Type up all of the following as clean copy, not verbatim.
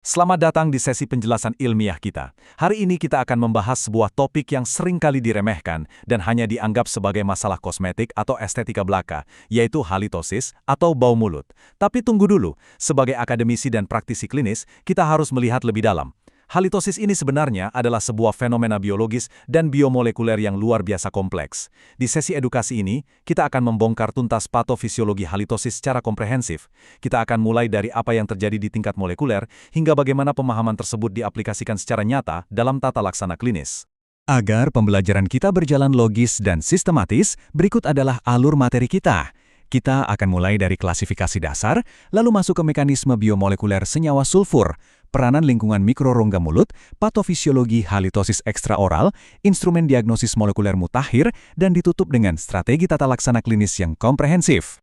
Selamat datang di sesi penjelasan ilmiah kita. Hari ini kita akan membahas sebuah topik yang sering kali diremehkan dan hanya dianggap sebagai masalah kosmetik atau estetika belaka, yaitu halitosis atau bau mulut. Tapi tunggu dulu, sebagai akademisi dan praktisi klinis, kita harus melihat lebih dalam. Halitosis ini sebenarnya adalah sebuah fenomena biologis dan biomolekuler yang luar biasa kompleks. Di sesi edukasi ini, kita akan membongkar tuntas patofisiologi halitosis secara komprehensif. Kita akan mulai dari apa yang terjadi di tingkat molekuler, hingga bagaimana pemahaman tersebut diaplikasikan secara nyata dalam tata laksana klinis. Agar pembelajaran kita berjalan logis dan sistematis, berikut adalah alur materi kita. Kita akan mulai dari klasifikasi dasar, lalu masuk ke mekanisme biomolekuler senyawa sulfur, peranan lingkungan mikrorongga mulut, patofisiologi halitosis ekstraoral, instrumen diagnosis molekuler mutakhir, dan ditutup dengan strategi tata laksana klinis yang komprehensif.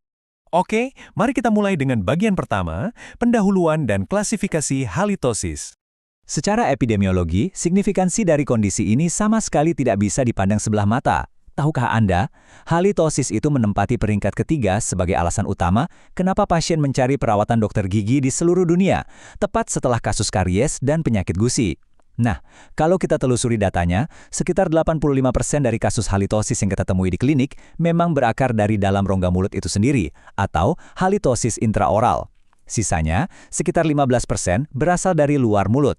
Oke, mari kita mulai dengan bagian pertama, pendahuluan dan klasifikasi halitosis. Secara epidemiologi, signifikansi dari kondisi ini sama sekali tidak bisa dipandang sebelah mata. Tahukah Anda, halitosis itu menempati peringkat ketiga sebagai alasan utama kenapa pasien mencari perawatan dokter gigi di seluruh dunia, tepat setelah kasus karies dan penyakit gusi. Nah, kalau kita telusuri datanya, sekitar 85% dari kasus halitosis yang kita temui di klinik memang berakar dari dalam rongga mulut itu sendiri, atau halitosis intraoral. Sisanya, sekitar 15% berasal dari luar mulut.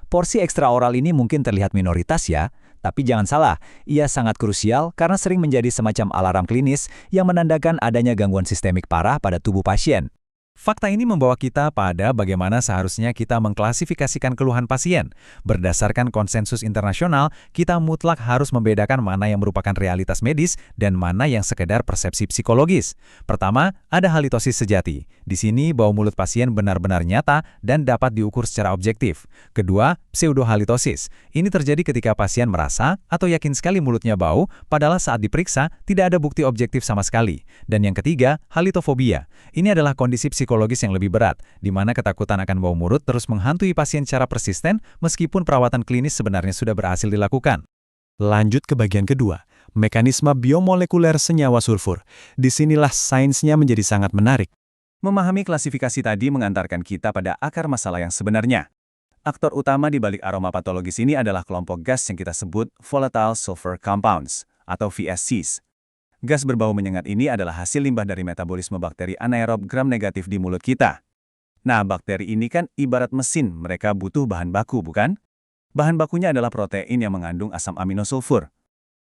Porsi ekstraoral ini mungkin terlihat minoritas ya, tapi jangan salah, ia sangat krusial karena sering menjadi semacam alarm klinis yang menandakan adanya gangguan sistemik parah pada tubuh pasien. Fakta ini membawa kita pada bagaimana seharusnya kita mengklasifikasikan keluhan pasien. Berdasarkan konsensus internasional, kita mutlak harus membedakan mana yang merupakan realitas medis dan mana yang sekedar persepsi psikologis. Pertama, ada halitosis sejati. Di sini, bau mulut pasien benar-benar nyata dan dapat diukur secara objektif. Kedua, pseudohalitosis. Ini terjadi ketika pasien merasa atau yakin sekali mulutnya bau, padahal saat diperiksa tidak ada bukti objektif sama sekali. Dan yang ketiga, halitofobia. Ini adalah kondisi psikologis yang lebih berat, di mana ketakutan akan bau mulut terus menghantui pasien secara persisten meskipun perawatan klinis sebenarnya sudah berhasil dilakukan. Lanjut ke bagian kedua, mekanisme biomolekuler senyawa sulfur. Disinilah sainsnya menjadi sangat menarik. Memahami klasifikasi tadi mengantarkan kita pada akar masalah yang sebenarnya. Aktor utama di balik aroma patologis ini adalah kelompok gas yang kita sebut Volatile Sulfur Compounds, atau VSCs. Gas berbau menyengat ini adalah hasil limbah dari metabolisme bakteri anaerob gram-negatif di mulut kita. Nah, bakteri ini kan ibarat mesin, mereka butuh bahan baku, bukan? Bahan bakunya adalah protein yang mengandung asam amino sulfur.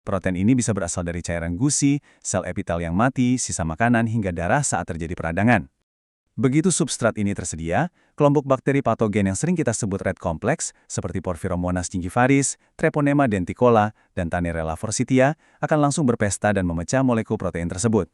Protein ini bisa berasal dari cairan gusi, sel epitel yang mati, sisa makanan, hingga darah saat terjadi peradangan. Begitu substrat ini tersedia, kelompok bakteri patogen yang sering kita sebut red complex, seperti Porphyromonas gingivalis, Treponema denticola, dan Tannerella forsythia, akan langsung berpesta dan memecah molekul protein tersebut.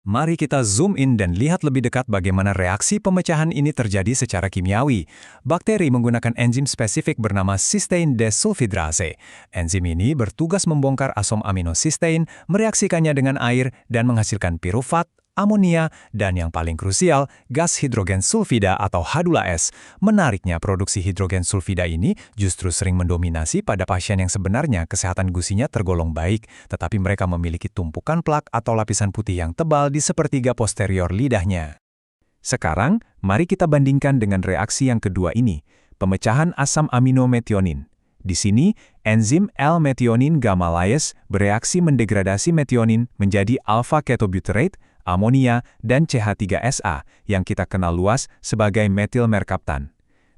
Mari kita zoom in dan lihat lebih dekat bagaimana reaksi pemecahan ini terjadi secara kimiawi. Bakteri menggunakan enzim spesifik bernama cysteine desulfidrase. Enzim ini bertugas membongkar asom amino cysteine, mereaksikannya dengan air, dan menghasilkan pirufat, amonia, dan yang paling krusial, gas hidrogen sulfida atau H2S. Menariknya, produksi hidrogen sulfida ini justru sering mendominasi pada pasien yang sebenarnya kesehatan gusinya tergolong baik, tetapi mereka memiliki tumpukan plak atau lapisan putih yang tebal di sepertiga posterior lidahnya. Sekarang, mari kita bandingkan dengan reaksi yang kedua ini, pemecahan asam amino metionin. Di sini, enzim L-methionin gamma-lyase bereaksi mendegradasi metionin menjadi alpha-ketobutyrate, amonia, dan CH3SA yang kita kenal luas sebagai metil merkaptan.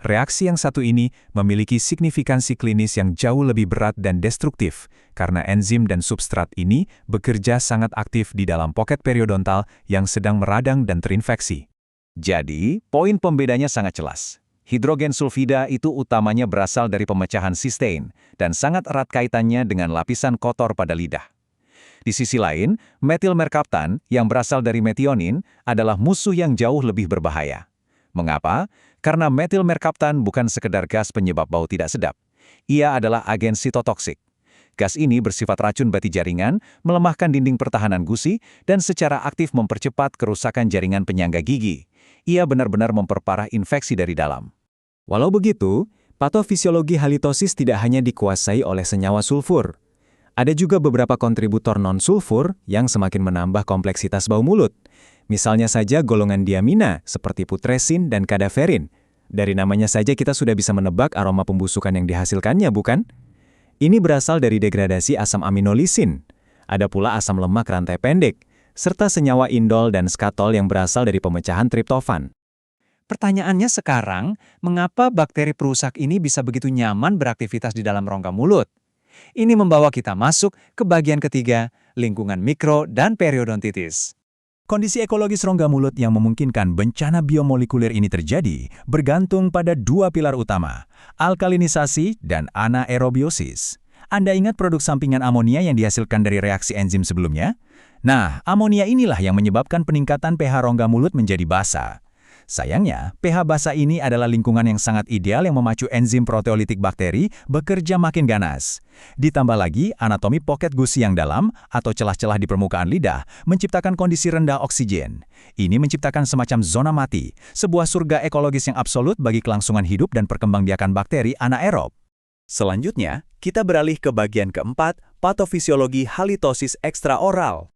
Reaksi yang satu ini memiliki signifikansi klinis yang jauh lebih berat dan destruktif karena enzim dan substrat ini bekerja sangat aktif di dalam poket periodontal yang sedang meradang dan terinfeksi. Jadi, poin pembedanya sangat jelas. Hidrogen sulfida itu utamanya berasal dari pemecahan cysteine dan sangat erat kaitannya dengan lapisan kotor pada lidah. Di sisi lain, metil merkaptan yang berasal dari metionin adalah musuh yang jauh lebih berbahaya. Mengapa? Karena metil merkaptan bukan sekedar gas penyebab bau tidak sedap. Ia adalah agen sitotoksik. Gas ini bersifat racun bati jaringan, melemahkan dinding pertahanan gusi, dan secara aktif mempercepat kerusakan jaringan penyangga gigi. Ia benar-benar memperparah infeksi dari dalam. Walau begitu, patofisiologi halitosis tidak hanya dikuasai oleh senyawa sulfur. Ada juga beberapa kontributor non-sulfur yang semakin menambah kompleksitas bau mulut. Misalnya saja golongan diamina seperti putresin dan kadaverin. Dari namanya saja kita sudah bisa menebak aroma pembusukan yang dihasilkannya, bukan? Ini berasal dari degradasi asam aminolisin. Ada pula asam lemak rantai pendek, serta senyawa indol dan skatol yang berasal dari pemecahan triptofan. Pertanyaannya sekarang, mengapa bakteri perusak ini bisa begitu nyaman beraktivitas di dalam rongga mulut? Ini membawa kita masuk ke bagian ketiga, lingkungan mikro dan periodontitis. Kondisi ekologis rongga mulut yang memungkinkan bencana biomolekuler ini terjadi bergantung pada dua pilar utama, alkalinisasi dan anaerobiosis. Anda ingat produk sampingan amonia yang dihasilkan dari reaksi enzim sebelumnya? Nah, amonia inilah yang menyebabkan peningkatan pH rongga mulut menjadi basa. Sayangnya, pH basa ini adalah lingkungan yang sangat ideal yang memacu enzim proteolitik bakteri bekerja makin ganas. Ditambah lagi, anatomi pocket gusi yang dalam atau celah-celah di permukaan lidah menciptakan kondisi rendah oksigen. Ini menciptakan semacam zona mati, sebuah surga ekologis yang absolut bagi kelangsungan hidup dan perkembangbiakan bakteri anaerob. Selanjutnya, kita beralih ke bagian keempat, patofisiologi halitosis ekstraoral.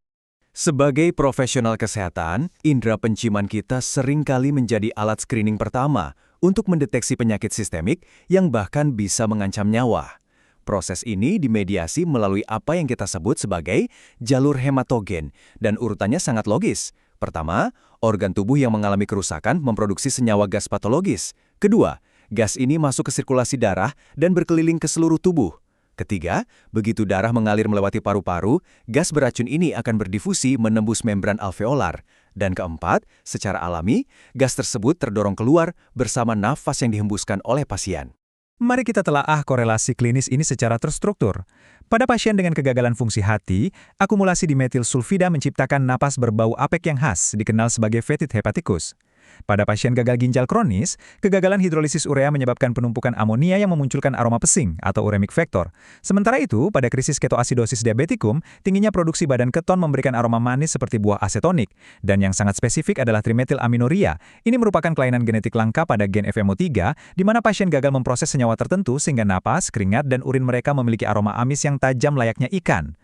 Sebagai profesional kesehatan, indera penciuman kita seringkali menjadi alat screening pertama untuk mendeteksi penyakit sistemik yang bahkan bisa mengancam nyawa. Proses ini dimediasi melalui apa yang kita sebut sebagai jalur hematogen, dan urutannya sangat logis. Pertama, organ tubuh yang mengalami kerusakan memproduksi senyawa gas patologis. Kedua, gas ini masuk ke sirkulasi darah dan berkeliling ke seluruh tubuh. Ketiga, begitu darah mengalir melewati paru-paru, gas beracun ini akan berdifusi menembus membran alveolar. Dan keempat, secara alami, gas tersebut terdorong keluar bersama nafas yang dihembuskan oleh pasien. Mari kita telaah korelasi klinis ini secara terstruktur. Pada pasien dengan kegagalan fungsi hati, akumulasi dimetil sulfida menciptakan napas berbau apek yang khas, dikenal sebagai fetid hepaticus. Pada pasien gagal ginjal kronis, kegagalan hidrolisis urea menyebabkan penumpukan amonia yang memunculkan aroma pesing atau uremic factor. Sementara itu, pada krisis ketoasidosis diabetikum, tingginya produksi badan keton memberikan aroma manis seperti buah asetonik. Dan yang sangat spesifik adalah trimetilaminuria. Ini merupakan kelainan genetik langka pada gen FMO3, di mana pasien gagal memproses senyawa tertentu sehingga napas, keringat, dan urin mereka memiliki aroma amis yang tajam layaknya ikan.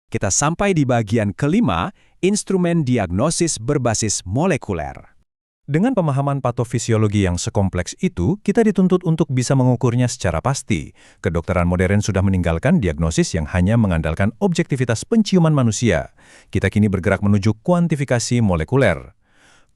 Kita sampai di bagian kelima, instrumen diagnosis berbasis molekuler. Dengan pemahaman patofisiologi yang sekompleks itu, kita dituntut untuk bisa mengukurnya secara pasti. Kedokteran modern sudah meninggalkan diagnosis yang hanya mengandalkan objektivitas penciuman manusia. Kita kini bergerak menuju kuantifikasi molekuler.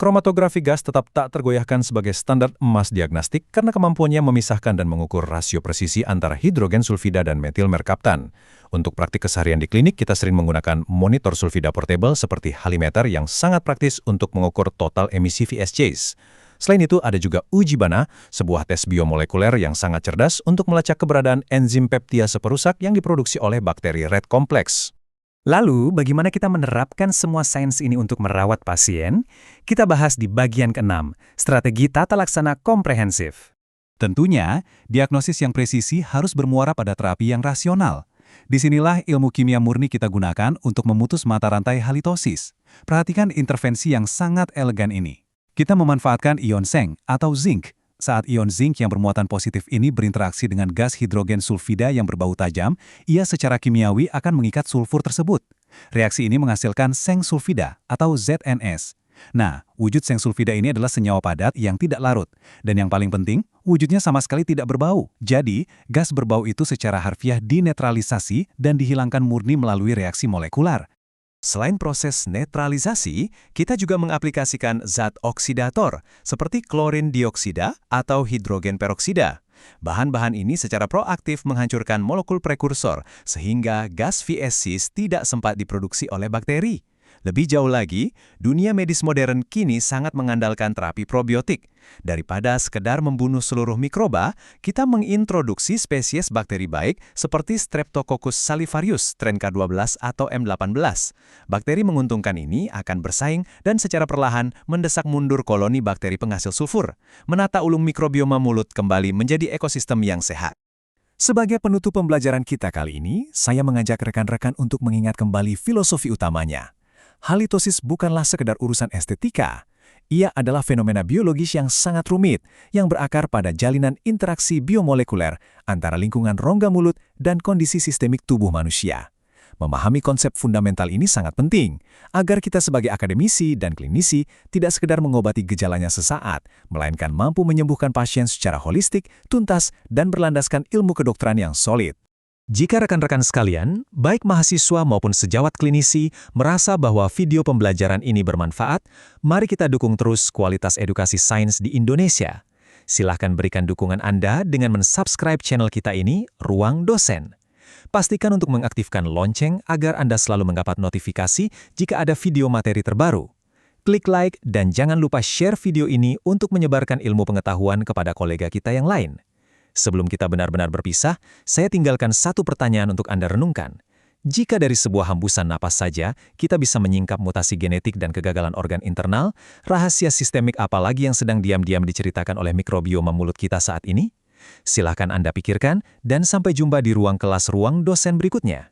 Kromatografi gas tetap tak tergoyahkan sebagai standar emas diagnostik karena kemampuannya memisahkan dan mengukur rasio presisi antara hidrogen sulfida dan metil merkaptan. Untuk praktik keseharian di klinik, kita sering menggunakan monitor sulfida portable seperti halimeter yang sangat praktis untuk mengukur total emisi VSJs. Selain itu, ada juga uji bana, sebuah tes biomolekuler yang sangat cerdas untuk melacak keberadaan enzim peptiase perusak yang diproduksi oleh bakteri Rett kompleks. Lalu, bagaimana kita menerapkan semua sains ini untuk merawat pasien? Kita bahas di bagian ke-6, strategi tata laksana komprehensif. Tentunya, diagnosis yang presisi harus bermuara pada terapi yang rasional. Disinilah ilmu kimia murni kita gunakan untuk memutus mata rantai halitosis. Perhatikan intervensi yang sangat elegan ini. Kita memanfaatkan ion seng atau zinc. Saat ion zinc yang bermuatan positif ini berinteraksi dengan gas hidrogen sulfida yang berbau tajam, ia secara kimiawi akan mengikat sulfur tersebut. Reaksi ini menghasilkan seng sulfida atau ZNS. Nah, wujud seng sulfida ini adalah senyawa padat yang tidak larut. Dan yang paling penting, wujudnya sama sekali tidak berbau. Jadi, gas berbau itu secara harfiah dinetralisasi dan dihilangkan murni melalui reaksi molekular. Selain proses netralisasi, kita juga mengaplikasikan zat oksidator seperti klorin dioksida atau hidrogen peroksida. Bahan-bahan ini secara proaktif menghancurkan molekul prekursor sehingga gas VSCs tidak sempat diproduksi oleh bakteri. Lebih jauh lagi, dunia medis modern kini sangat mengandalkan terapi probiotik. Daripada sekedar membunuh seluruh mikroba, kita mengintroduksi spesies bakteri baik seperti Streptococcus salivarius strain K12 atau M18. Bakteri menguntungkan ini akan bersaing dan secara perlahan mendesak mundur koloni bakteri penghasil sulfur, menata ulung mikrobioma mulut kembali menjadi ekosistem yang sehat. Sebagai penutup pembelajaran kita kali ini, saya mengajak rekan-rekan untuk mengingat kembali filosofi utamanya. Halitosis bukanlah sekedar urusan estetika. Ia adalah fenomena biologis yang sangat rumit, yang berakar pada jalinan interaksi biomolekuler antara lingkungan rongga mulut dan kondisi sistemik tubuh manusia. Memahami konsep fundamental ini sangat penting, agar kita sebagai akademisi dan klinisi tidak sekedar mengobati gejalanya sesaat, melainkan mampu menyembuhkan pasien secara holistik, tuntas, dan berlandaskan ilmu kedokteran yang solid. Jika rekan-rekan sekalian, baik mahasiswa maupun sejawat klinisi, merasa bahwa video pembelajaran ini bermanfaat, mari kita dukung terus kualitas edukasi sains di Indonesia. Silahkan berikan dukungan Anda dengan mensubscribe channel kita ini, Ruang Dosen. Pastikan untuk mengaktifkan lonceng agar Anda selalu mendapat notifikasi jika ada video materi terbaru. Klik like dan jangan lupa share video ini untuk menyebarkan ilmu pengetahuan kepada kolega kita yang lain. Sebelum kita benar-benar berpisah, saya tinggalkan satu pertanyaan untuk Anda renungkan. Jika dari sebuah hembusan napas saja, kita bisa menyingkap mutasi genetik dan kegagalan organ internal, rahasia sistemik apa lagi yang sedang diam-diam diceritakan oleh mikrobioma mulut kita saat ini? Silakan Anda pikirkan, dan sampai jumpa di ruang kelas Ruang Dosen berikutnya.